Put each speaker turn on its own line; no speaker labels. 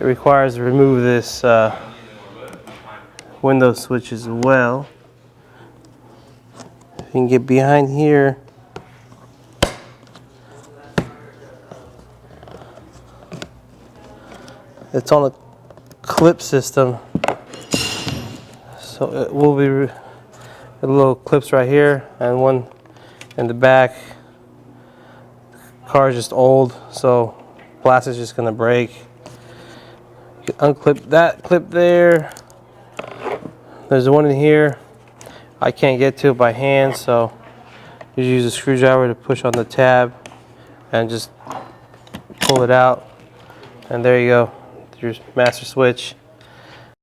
it requires to remove this window switch as well. You can get behind here. It's on a clip system, so it will be the little clips right here and one in the back. Car is just old, so plastic's just gonna break. You can unclip that clip there. There's one in here. I can't get to it by hand, so you use a screwdriver to push on the tab and just pull it out. And there you go, your master switch.